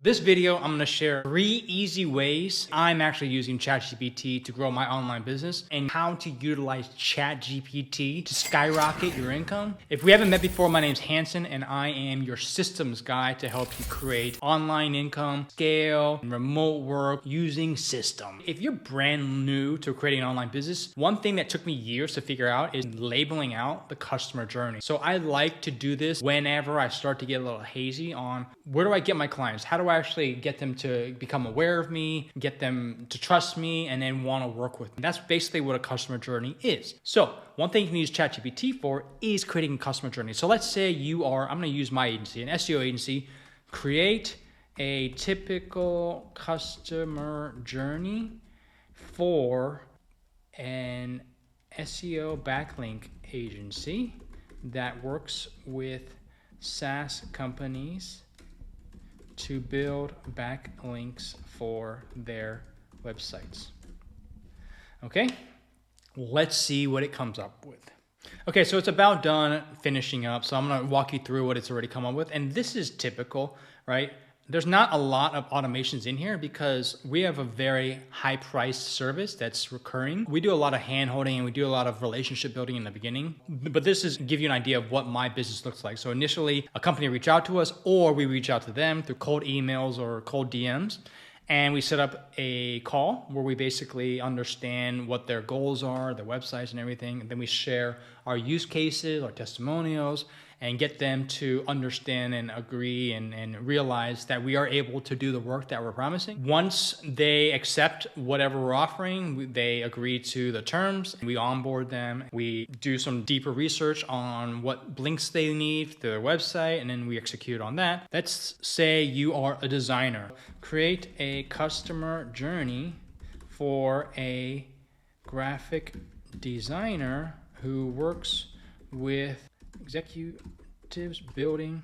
This video, I'm gonna share 3 easy ways I'm actually using ChatGPT to grow my online business and how to utilize ChatGPT to skyrocket your income. If we haven't met before, my name's Hanson and I am your systems guy to help you create online income, scale, and remote work using systems. If you're brand new to creating an online business, one thing that took me years to figure out is labeling out the customer journey. So I like to do this whenever I start to get a little hazy on where do I get my clients? How do I actually get them to become aware of me, get them to trust me, and then want to work with me? That's basically what a customer journey is. So one thing you can use ChatGPT for is creating a customer journey. So let's say you are, I'm going to use my agency, an SEO agency, create a typical customer journey for an SEO backlink agency that works with SaaS companies to build backlinks for their websites. Okay, let's see what it comes up with. Okay, so it's about done finishing up. So I'm gonna walk you through what it's already come up with. And this is typical, right? There's not a lot of automations in here because we have a very high priced service that's recurring. We do a lot of hand holding and we do a lot of relationship building in the beginning, but this is give you an idea of what my business looks like. So initially a company reach out to us or we reach out to them through cold emails or cold DMs. And we set up a call where we basically understand what their goals are, their websites and everything. And then we share our use cases, our testimonials, and get them to understand and agree and realize that we are able to do the work that we're promising. Once they accept whatever we're offering, they agree to the terms, we onboard them, we do some deeper research on what links they need to their website, and then we execute on that. Let's say you are a designer. Create a customer journey for a graphic designer who works with executives building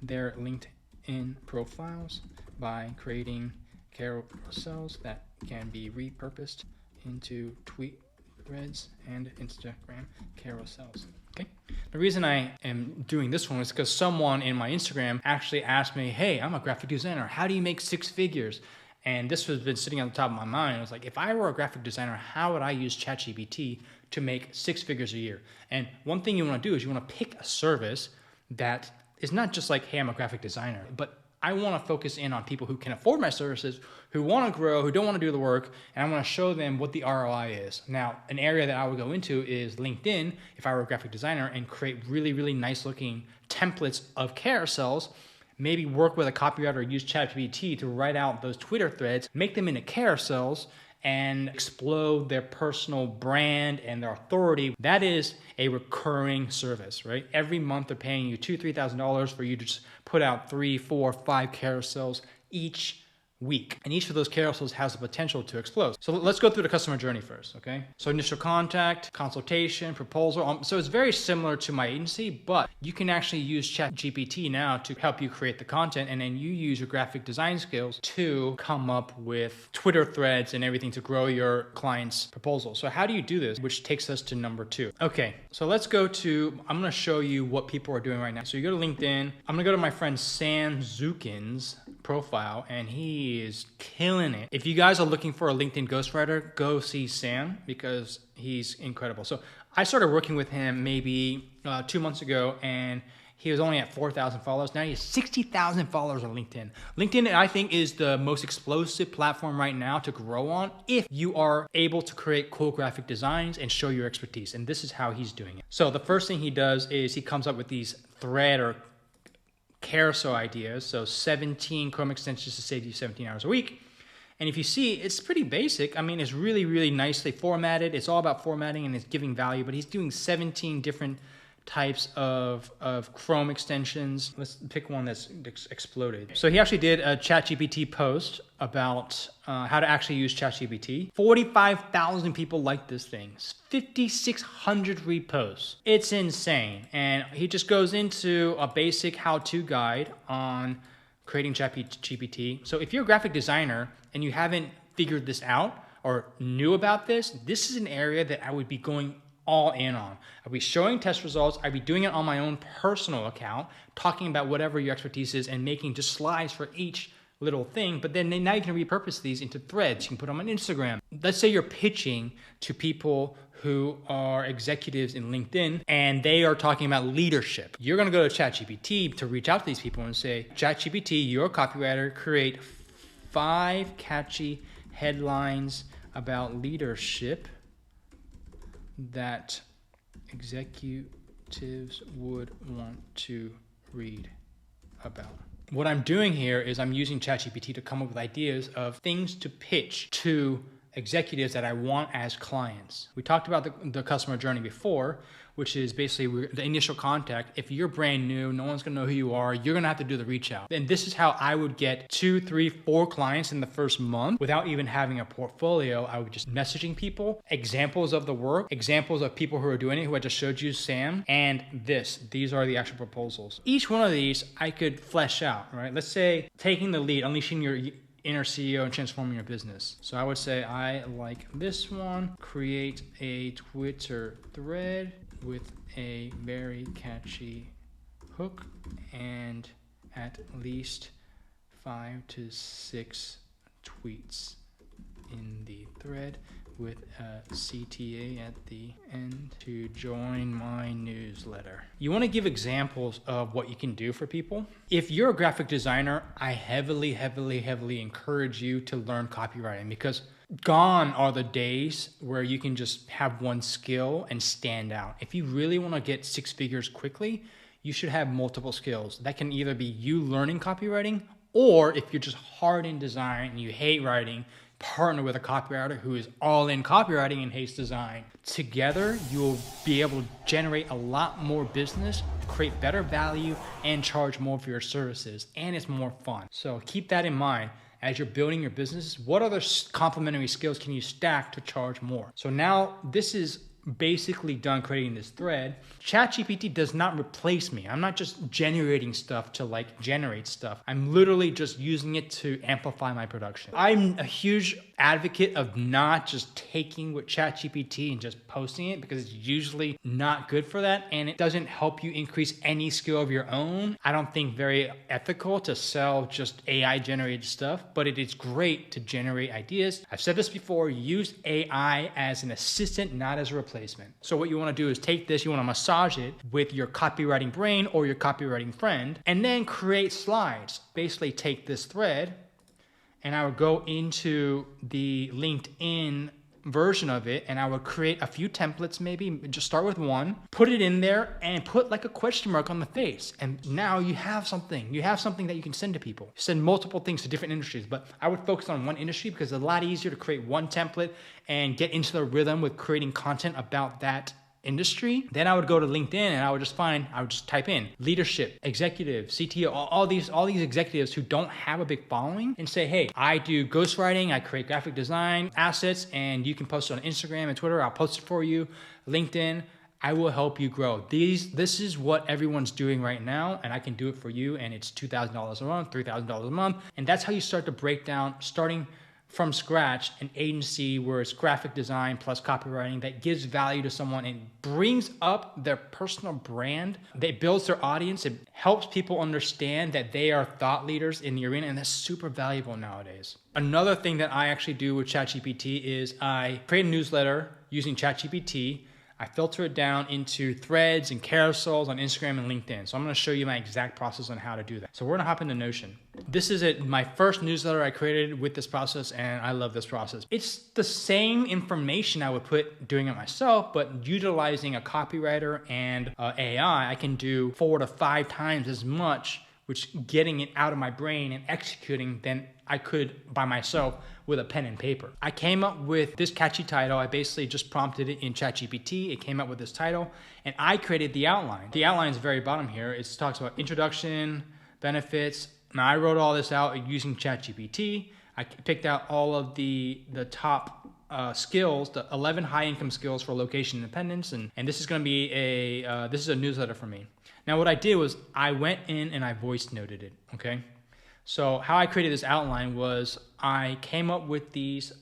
their LinkedIn profiles by creating carousels that can be repurposed into tweet threads and Instagram carousels. Okay. The reason I am doing this one is because someone in my Instagram actually asked me, hey, I'm a graphic designer. How do you make 6 figures? And this has been sitting on the top of my mind. I was like, if I were a graphic designer, how would I use ChatGPT to make 6 figures a year? And one thing you want to do is you want to pick a service that is not just like, hey, I'm a graphic designer, but I want to focus in on people who can afford my services, who want to grow, who don't want to do the work, and I want to show them what the ROI is. Now, an area that I would go into is LinkedIn, if I were a graphic designer, and create really, really nice looking templates of carousels. Maybe work with a copywriter, use ChatGPT to write out those Twitter threads, make them into carousels, and explode their personal brand and their authority. That is a recurring service, right? Every month they're paying you $2,000, $3,000 for you to just put out 3, 4, 5 carousels each week. And each of those carousels has the potential to explode. So let's go through the customer journey first, okay? So initial contact, consultation, proposal. So it's very similar to my agency, but you can actually use ChatGPT now to help you create the content, and then you use your graphic design skills to come up with Twitter threads and everything to grow your client's proposal. So how do you do this? Which takes us to number 2. Okay, so let's go to, I'm gonna show you what people are doing right now. So you go to LinkedIn. I'm gonna go to my friend Sam Zukin's profile, and he is killing it. If you guys are looking for a LinkedIn ghostwriter, go see Sam because he's incredible. So I started working with him maybe 2 months ago, and he was only at 4,000 followers. Now he has 60,000 followers on LinkedIn. LinkedIn, I think, is the most explosive platform right now to grow on if you are able to create cool graphic designs and show your expertise. And this is how he's doing it. So the first thing he does is he comes up with these thread or carousel ideas. So 17 Chrome extensions to save you 17 hours a week. And if you see, it's pretty basic. I mean, it's really, really nicely formatted. It's all about formatting and it's giving value, but he's doing 17 different types of Chrome extensions. Let's pick one that's exploded. So he actually did a ChatGPT post about how to actually use ChatGPT. 45,000 people liked this thing. 5,600 reposts. It's insane. And he just goes into a basic how-to guide on creating ChatGPT. So if you're a graphic designer and you haven't figured this out or knew about this, this is an area that I would be going all in on. I'll be showing test results. I'll be doing it on my own personal account, talking about whatever your expertise is and making just slides for each little thing, but then now you can repurpose these into threads. You can put them on Instagram. Let's say you're pitching to people who are executives in LinkedIn and they are talking about leadership. You're gonna go to ChatGPT to reach out to these people and say, ChatGPT, you're a copywriter, create 5 catchy headlines about leadership that executives would want to read about. What I'm doing here is I'm using ChatGPT to come up with ideas of things to pitch to executives that I want as clients. We talked about the customer journey before, which is basically the initial contact. If you're brand new, no one's gonna know who you are, you're gonna have to do the reach out. And this is how I would get 2, 3, 4 clients in the first month without even having a portfolio. I would just messaging people, examples of the work, examples of people who are doing it, who I just showed you, Sam, and these are the actual proposals. Each one of these I could flesh out, right? Let's say taking the lead, unleashing your inner CEO and transforming your business. So I would say, I like this one, create a Twitter thread with a very catchy hook and at least 5 to 6 tweets in the thread with a CTA at the end to join my newsletter. You want to give examples of what you can do for people. If you're a graphic designer, I heavily encourage you to learn copywriting, because gone are the days where you can just have one skill and stand out. If you really want to get 6 figures quickly, you should have multiple skills. That can either be you learning copywriting, or if you're just hard in design and you hate writing, partner with a copywriter who is all in copywriting and hates design. Together, you'll be able to generate a lot more business, create better value, and charge more for your services. And it's more fun. So keep that in mind as you're building your business. What other complementary skills can you stack to charge more? So now this is basically done creating this thread. ChatGPT does not replace me. I'm not just generating stuff to like generate stuff. I'm literally just using it to amplify my production. I'm a huge advocate of not just taking with ChatGPT and just posting it, because it's usually not good for that and it doesn't help you increase any skill of your own. I don't think very ethical to sell just AI generated stuff, but it is great to generate ideas. I've said this before, use AI as an assistant, not as a replacement. So what you want to do is take this, you want to massage it with your copywriting brain or your copywriting friend, and then create slides. Basically take this thread, and I would go into the LinkedIn version of it, and I would create a few templates, maybe just start with one, put it in there and put like a question mark on the face. And now you have something that you can send to people. Send multiple things to different industries, but I would focus on one industry because it's a lot easier to create one template and get into the rhythm with creating content about that industry. Then I would go to LinkedIn and I would just type in leadership, executive, CTO, all these executives who don't have a big following, and say, hey, I do ghostwriting, I create graphic design assets, and you can post it on Instagram and Twitter. I'll post it for you. LinkedIn, I will help you grow. This is what everyone's doing right now, and I can do it for you, and it's $2,000 a month, $3,000 a month. And that's how you start to break down, starting from scratch, an agency where it's graphic design plus copywriting that gives value to someone and brings up their personal brand. That builds their audience. It helps people understand that they are thought leaders in the arena, and that's super valuable nowadays. Another thing that I actually do with ChatGPT is I create a newsletter using ChatGPT. I filter it down into threads and carousels on Instagram and LinkedIn. So I'm gonna show you my exact process on how to do that. So we're gonna hop into Notion. This is my first newsletter I created with this process, and I love this process. It's the same information I would put doing it myself, but utilizing a copywriter and AI, I can do 4 to 5 times as much, which getting it out of my brain and executing than I could by myself with a pen and paper. I came up with this catchy title. I basically just prompted it in ChatGPT. It came up with this title, and I created the outline. The outline is very bottom here. It talks about introduction, benefits. Now I wrote all this out using ChatGPT. I picked out all of the top skills, the 11 high income skills for location independence, and this is going to be this is a newsletter for me. Now what I did was I went in and I voice noted it. Okay. So how I created this outline was I came up with these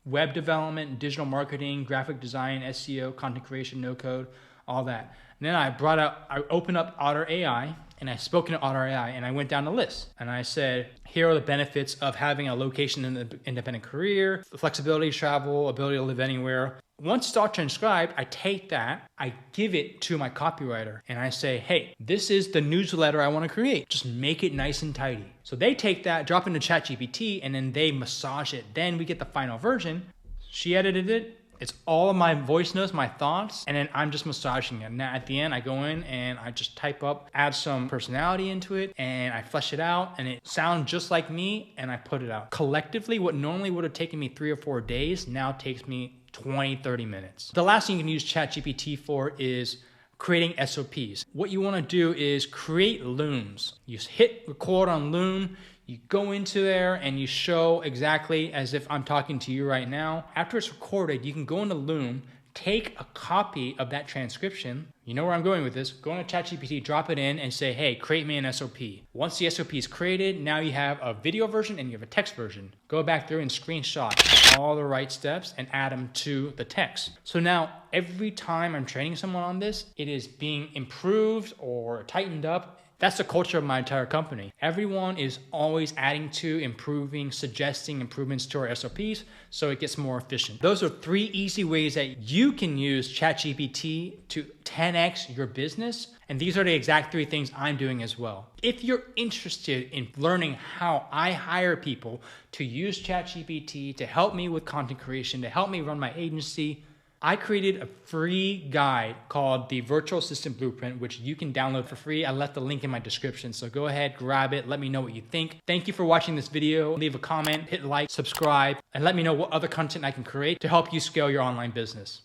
web development, digital marketing, graphic design, SEO, content creation, no code, all that. And then I opened up Otter AI and I spoke into Otter AI and I went down the list and I said, here are the benefits of having a location in the independent career, flexibility to travel, ability to live anywhere. Once it's all transcribed, I take that, I give it to my copywriter and I say, hey, this is the newsletter I want to create. Just make it nice and tidy. So they take that, drop it into ChatGPT, and then they massage it. Then we get the final version. She edited it. It's all of my voice notes, my thoughts, and then I'm just massaging it. Now at the end, I go in and I just type up, add some personality into it, and I flesh it out, and it sounds just like me, and I put it out. Collectively, what normally would have taken me 3 or 4 days now takes me 20, 30 minutes. The last thing you can use ChatGPT for is creating SOPs. What you want to do is create looms. You hit record on Loom, you go into there and you show exactly as if I'm talking to you right now. After it's recorded, you can go into Loom, take a copy of that transcription. You know where I'm going with this. Go into ChatGPT, drop it in and say, hey, create me an SOP. Once the SOP is created, now you have a video version and you have a text version. Go back through and screenshot all the right steps and add them to the text. So now every time I'm training someone on this, it is being improved or tightened up. That's the culture of my entire company. Everyone is always adding to, improving, suggesting improvements to our SOPs so it gets more efficient. Those are 3 easy ways that you can use ChatGPT to 10x your business. And these are the exact 3 things I'm doing as well. If you're interested in learning how I hire people to use ChatGPT to help me with content creation, to help me run my agency, I created a free guide called the Virtual Assistant Blueprint, which you can download for free. I left the link in my description. So go ahead, grab it. Let me know what you think. Thank you for watching this video. Leave a comment, hit like, subscribe, and let me know what other content I can create to help you scale your online business.